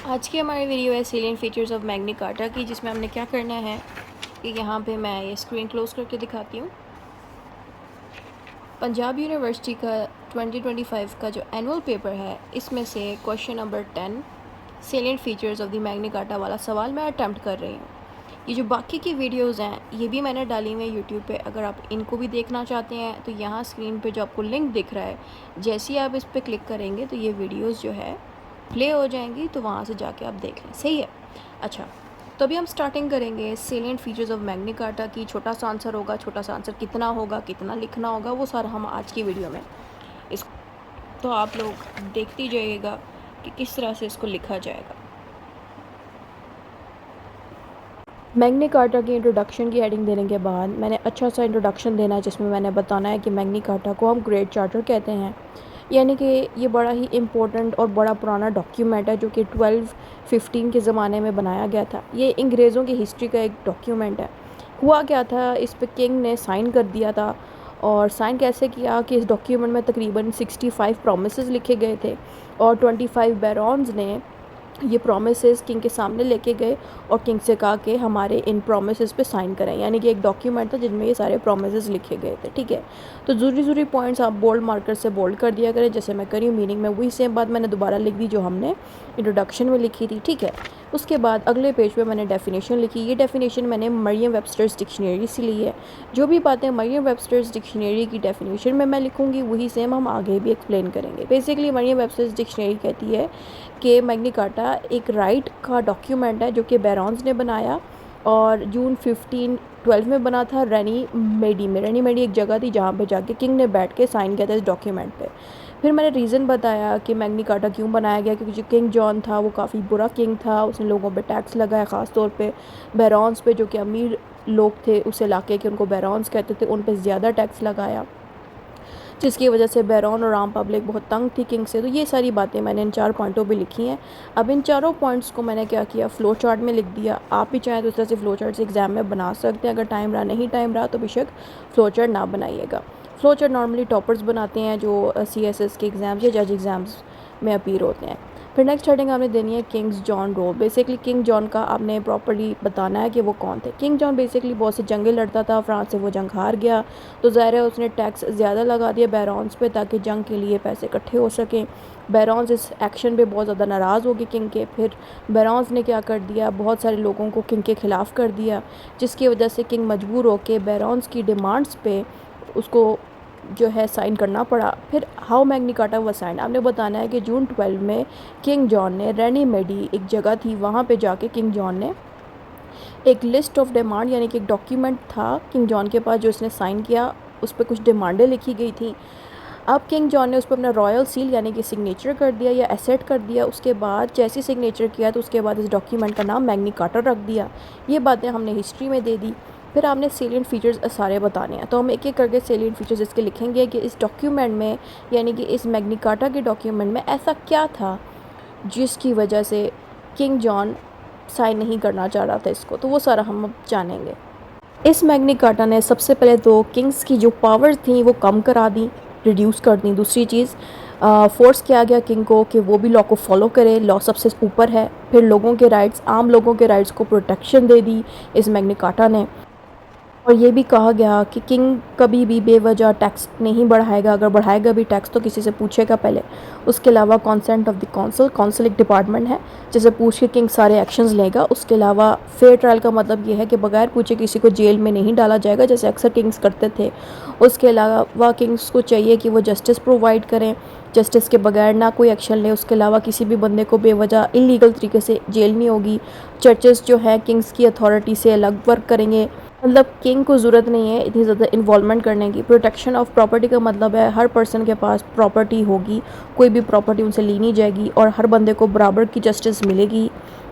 आज की हमारी वीडियो है salient features of Magna carta की, जिसमें हमने क्या करना है कि यहाँ पे मैं ये स्क्रीन क्लोज करके दिखाती हूँ। पंजाब यूनिवर्सिटी का 2025 का जो एनुअल पेपर है, इसमें से question number 10 salient features of the Magna carta वाला सवाल मैं अटैम्प्ट कर रही हूँ। ये जो बाकी की वीडियोस हैं ये भी मैंने डाली हुई है यूट्यूब पे। अगर आप इनको भी देखना चाहते हैं तो यहाँ स्क्रीन पे जो आपको लिंक दिख रहा है, जैसे ही आप इस पर क्लिक करेंगे तो ये वीडियोस जो है प्ले हो जाएंगी, तो वहाँ से जाके आप देख लें। सही है। अच्छा, तो अभी हम स्टार्टिंग करेंगे salient features of Magna carta की। छोटा सा आंसर होगा, छोटा सा आंसर कितना होगा, कितना लिखना होगा, वो सारा हम आज की वीडियो में इस तो आप लोग देखते जाइएगा कि किस तरह से इसको लिखा जाएगा। मैग्ना कार्टा की इंट्रोडक्शन की हेडिंग देने के बाद मैंने अच्छा सा इंट्रोडक्शन देना है, जिसमें मैंने बताना है कि मैग्ना कार्टा को हम ग्रेट चार्टर कहते हैं। यानी कि ये बड़ा ही इम्पोर्टेंट और बड़ा पुराना डॉक्यूमेंट है जो कि 1215 के ज़माने में बनाया गया था। ये अंग्रेज़ों की हिस्ट्री का एक डॉक्यूमेंट है। हुआ क्या था, इस पे किंग ने साइन कर दिया था। और साइन कैसे किया कि इस डॉक्यूमेंट में तकरीबन 65 प्रोमिसेस लिखे गए थे और 25 बैरॉन्स ने ये प्रोमिसेस किंग के सामने लेके गए और किंग से कहा कि हमारे इन प्रोमिसेस पे साइन करें। यानी कि एक डॉक्यूमेंट था जिनमें ये सारे प्रोमिसेस लिखे गए थे। ठीक है, तो ज़रूरी पॉइंट्स आप बोल्ड मार्कर से बोल्ड कर दिया करें, जैसे मैं करी हूँ। मीनिंग में वही सेम बात मैंने दोबारा लिख दी जो हमने इंट्रोडक्शन में लिखी थी। ठीक है, उसके बाद अगले पेज पे मैंने डेफिनेशन लिखी। ये डेफिनेशन मैंने मरियम वेबस्टर्स डिक्शनरी से ली है। जो भी बातें मरियम वेबस्टर्स डिक्शनरी की डेफिनेशन में मैं लिखूँगी वही सेम हम आगे भी एक्सप्लेन करेंगे। बेसिकली मरियम वेबस्टर्स डिक्शनरी कहती है कि मैग्ना कार्टा एक राइट का डॉक्यूमेंट है जो कि बैरॉन्स ने बनाया और जून 1512 में बना था रेनी मेडी में। रेनी मेडी एक जगह थी जहाँ पे जाके किंग ने बैठ के साइन किया था इस डॉक्यूमेंट पे। फिर मैंने रीज़न बताया कि मैग्ना कार्टा क्यों बनाया गया, क्योंकि जो किंग जॉन था वो काफ़ी बुरा किंग था। उसने लोगों पे टैक्स लगाया, ख़ास तौर पे बैरॉन्स पे, जो कि अमीर लोग थे उस इलाके के, उनको बैरॉन्स कहते थे, उन पर ज़्यादा टैक्स लगाया, जिसकी वजह से बैरॉन और आम पब्लिक बहुत तंग थी किंग से। तो ये सारी बातें मैंने इन 4 पॉइंटों पे लिखी हैं। अब इन चारों पॉइंट्स को मैंने क्या किया, फ़्लो चार्ट में लिख दिया। आप भी चाहें तो इस तरह से फ़्लो चार्ट से एग्ज़ाम में बना सकते हैं। अगर टाइम रहा, नहीं टाइम रहा तो बेशक फ़्लो चार्ट ना बनाइएगा। फ़्लो चार्ट नॉर्मली टॉपर्स बनाते हैं जो CSS के एग्ज़ाम्स या जज एग्ज़ाम्स में अपीयर होते हैं। फिर नेक्स्ट हेडिंग आपने देनी है kings John role. Basically King John का आपने प्रॉपर्ली बताना है कि वो कौन थे। किंग जॉन बेसिकली बहुत से जंगें लड़ता था, फ्रांस से वो जंग हार गया, तो ज़ाहिर है उसने टैक्स ज़्यादा लगा दिया बैरॉन्स पे ताकि जंग के लिए पैसे इकट्ठे हो सकें। बैरॉन्स इस एक्शन पे बहुत ज़्यादा नाराज़ हो गए किंग के। फिर बैरॉन्स ने क्या कर दिया, बहुत सारे लोगों को किंग के ख़िलाफ़ कर दिया, जिसकी वजह से किंग मजबूर होकर बैरॉन्स की डिमांड्स पे उसको जो है साइन करना पड़ा। फिर how Magna Carta was sign, आपने बताना है कि जून 12 में किंग जॉन ने रेनी मेडी एक जगह थी वहाँ पे जाके किंग जॉन ने एक लिस्ट ऑफ डिमांड, यानी कि एक डॉक्यूमेंट था किंग जॉन के पास जो उसने साइन किया, उस पर कुछ डिमांडें लिखी गई थी। अब किंग जॉन ने उस पर अपना रॉयल सील यानी कि सिग्नेचर कर दिया या एसेट कर दिया। उसके बाद जैसे सिग्नेचर किया तो उसके बाद इस डॉक्यूमेंट का नाम मैग्ना कार्टा रख दिया। ये बातें हमने हिस्ट्री में दे दी। फिर आपने सेलिएंट फीचर्स सारे बताने हैं, तो हम एक एक करके सेलिएंट फीचर्स इसके लिखेंगे कि इस डॉक्यूमेंट में, यानी कि इस मैग्ना कार्टा के डॉक्यूमेंट में ऐसा क्या था जिसकी वजह से किंग जॉन साइन नहीं करना चाह रहा था इसको। तो वो सारा हम अब जानेंगे। इस मैग्ना कार्टा ने सबसे पहले तो किंग्स की जो पावर्स थी वो कम करा दी, रिड्यूस कर दी। दूसरी चीज़, फोर्स किया गया किंग को कि वो भी लॉ को फॉलो करे, लॉ सबसे ऊपर है। फिर लोगों के राइट्स, आम लोगों के राइट्स को प्रोटेक्शन दे दी इस मैग्ना कार्टा ने। और ये भी कहा गया कि किंग कभी भी बेवजह टैक्स नहीं बढ़ाएगा, अगर बढ़ाएगा भी टैक्स तो किसी से पूछेगा पहले। उसके अलावा consent of the council, council एक डिपार्टमेंट है जिसे पूछ के किंग सारे एक्शंस लेगा। उसके अलावा फेयर ट्रायल का मतलब ये है कि बगैर पूछे किसी को जेल में नहीं डाला जाएगा, जैसे अक्सर किंग्स करते थे। उसके अलावा किंग्स को चाहिए कि वो जस्टिस प्रोवाइड करें, जस्टिस के बगैर ना कोई एक्शन ले। उसके अलावा किसी भी बंदे को बेवजह इलीगल तरीके से जेल नहीं होगी। चर्चेस जो है किंग्स की अथॉरिटी से अलग वर्क करेंगे, मतलब किंग को ज़रूरत नहीं है इतनी ज़्यादा इन्वॉल्वमेंट करने की। प्रोटेक्शन ऑफ प्रॉपर्टी का मतलब है हर पर्सन के पास प्रॉपर्टी होगी, कोई भी प्रॉपर्टी उनसे ली नहीं जाएगी और हर बंदे को बराबर की जस्टिस मिलेगी।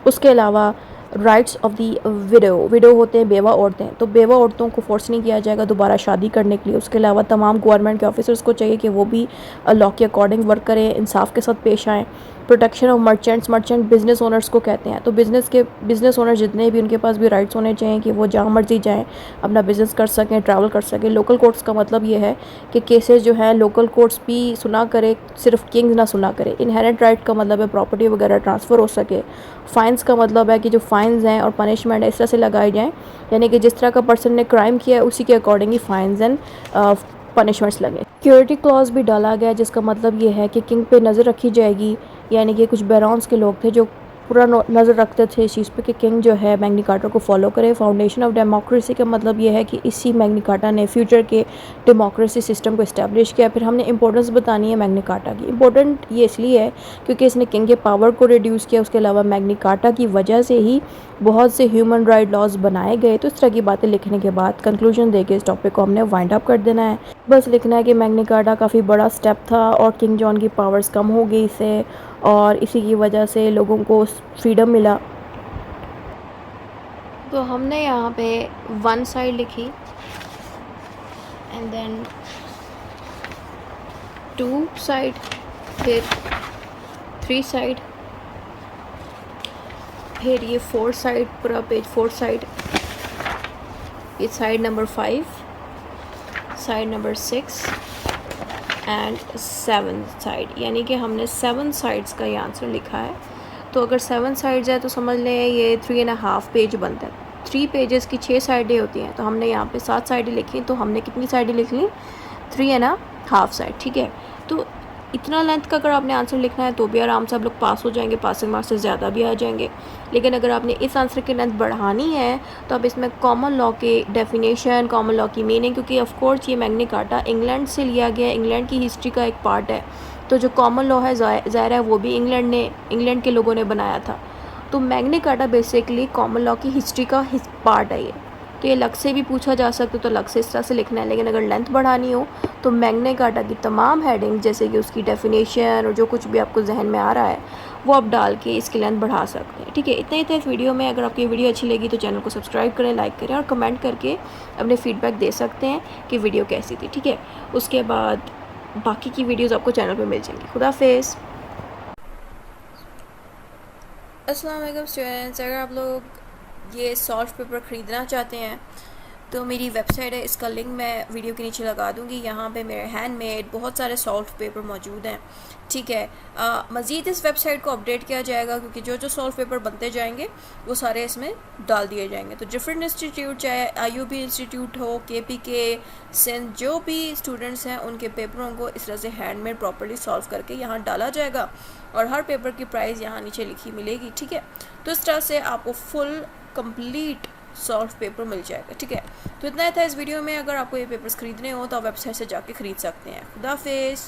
उसके अलावा rights of the window, window होते हैं बेवा औरतें, तो बेवा औरतों को फोर्स नहीं किया जाएगा दोबारा शादी करने के लिए। उसके अलावा तमाम गवर्नमेंट के ऑफिसर्स को चाहिए कि वो भी लॉ के अकॉर्डिंग वर्क करें, इंसाफ के साथ पेश आएँ। Protection of merchants, merchant business owners को कहते हैं। तो बिज़नेस ओनर जितने भी, उनके पास भी राइट्स होने चाहिए कि वो जहाँ मर्जी जाएँ अपना बिज़नेस कर सकें, ट्रैवल कर सकें। लोकल कोर्ट्स का मतलब ये है कि केसेस जो है लोकल कोर्ट्स भी सुना करे, सिर्फ किंग ना सुना करे। इनहेरेंट राइट का मतलब है प्रॉपर्टी वगैरह ट्रांसफ़र हो सके। फ़ाइन्स का मतलब है कि जो फ़ाइन्स हैं और पनिशमेंट इस तरह से लगाई जाएँ, यानी कि जिस तरह का पर्सन ने क्राइम किया है उसी के अकॉर्डिंग ही फ़ाइन्स एंड पनिशमेंट्स लगे। सिक्योरिटी क्लॉज भी डाला गया जिसका मतलब ये है कि किंग पे नज़र रखी जाएगी, यानी कि कुछ बैरॉन्स के लोग थे जो पूरा नज़र रखते थे इस चीज़ पे कि किंग जो है मैग्ना कार्टा को फॉलो करे। फाउंडेशन ऑफ डेमोक्रेसी का मतलब ये है कि इसी मैग्ना कार्टा ने फ्यूचर के डेमोक्रेसी सिस्टम को इस्टेब्लिश किया। फिर हमने इंपॉर्टेंस बतानी है मैग्ना कार्टा की। इंपॉर्टेंट ये इसलिए है क्योंकि इसने किंग के पावर को रिड्यूस किया। उसके अलावा मैग्ना कार्टा की वजह से ही बहुत से ह्यूमन राइट लॉज बनाए गए। तो इस तरह की बातें लिखने के बाद कंक्लूजन देके इस टॉपिक को हमने वाइंड अप कर देना है। बस लिखना है कि मैग्ना कार्टा काफ़ी बड़ा स्टेप था और किंग जॉन की पावर्स कम हो गई इससे, और इसी की वजह से लोगों को फ्रीडम मिला। तो हमने यहाँ पे 1 साइड लिखी एंड देन 2 साइड, फिर 3 साइड, फिर ये 4 साइड, पूरा पेज 4 साइड, ये side number 5, side number 6 and 7 side, यानी कि हमने 7 साइड्स का ये आंसर लिखा है। तो अगर 7 साइड्स है तो समझ लें ये 3.5 पेज बनता है। 3 पेजेस की 6 साइडें होती हैं, तो हमने यहाँ पे 7 साइडें लिखी, तो हमने कितनी साइडें लिख ली? 3.5 साइड, ठीक है। तो इतना लेंथ का अगर आपने आंसर लिखना है तो भी आराम से आप लोग पास हो जाएंगे, पासिंग मार्क्स से ज़्यादा भी आ जाएंगे। लेकिन अगर आपने इस आंसर की लेंथ बढ़ानी है तो आप इसमें कॉमन लॉ के डेफिनेशन, कॉमन लॉ की मीनिंग, क्योंकि ऑफ कोर्स ये मैग्ना कार्टा इंग्लैंड से लिया गया, इंग्लैंड की हिस्ट्री का एक पार्ट है, तो जो कॉमन लॉ है ज़ाहिर है वो भी इंग्लैंड के लोगों ने बनाया था। तो Magna carta basically common law की हिस्ट्री का पार्ट है ये। तो ये अलग से भी पूछा जा सकता है, तो अलग से इस तरह से लिखना है। लेकिन अगर लेंथ बढ़ानी हो तो मैग्ना कार्टा की तमाम हेडिंग, जैसे कि उसकी डेफिनेशन और जो कुछ भी आपको जहन में आ रहा है वो आप डाल के इसकी लेंथ बढ़ा सकते हैं, ठीक है। इतना ही था इस वीडियो में। अगर आपको ये वीडियो अच्छी लगी तो चैनल को सब्सक्राइब करें, लाइक करें और कमेंट करके अपने फीडबैक दे सकते हैं कि वीडियो कैसी थी, ठीक है। उसके बाद बाकी की वीडियोज़ आपको चैनल पर मिल जाएंगी। खुदा हाफिज़। अस्सलाम वालेकुम स्टूडेंट्स, अगर आप लोग ये सॉल्व पेपर ख़रीदना चाहते हैं तो मेरी वेबसाइट है, इसका लिंक मैं वीडियो के नीचे लगा दूंगी। यहाँ पे मेरे हैंडमेड बहुत सारे सॉल्व पेपर मौजूद हैं, ठीक है। मज़ीद इस वेबसाइट को अपडेट किया जाएगा क्योंकि जो जो सॉल्व पेपर बनते जाएंगे वो सारे इसमें डाल दिए जाएंगे। तो डिफरेंट इंस्टीट्यूट, चाहे IUB इंस्टीट्यूट हो, KPK, सिंध, जो भी स्टूडेंट्स हैं उनके पेपरों को इस तरह से हैंडमेड प्रॉपर्ली सॉल्व करके यहाँ डाला जाएगा और हर पेपर की प्राइस यहाँ नीचे लिखी मिलेगी, ठीक है। तो इस तरह से आपको फुल कंप्लीट सॉल्व पेपर मिल जाएगा, ठीक है। तो इतना ही था इस वीडियो में। अगर आपको ये पेपर्स ख़रीदने हो तो आप वेबसाइट से जाके ख़रीद सकते हैं। खुदा हाफिज़।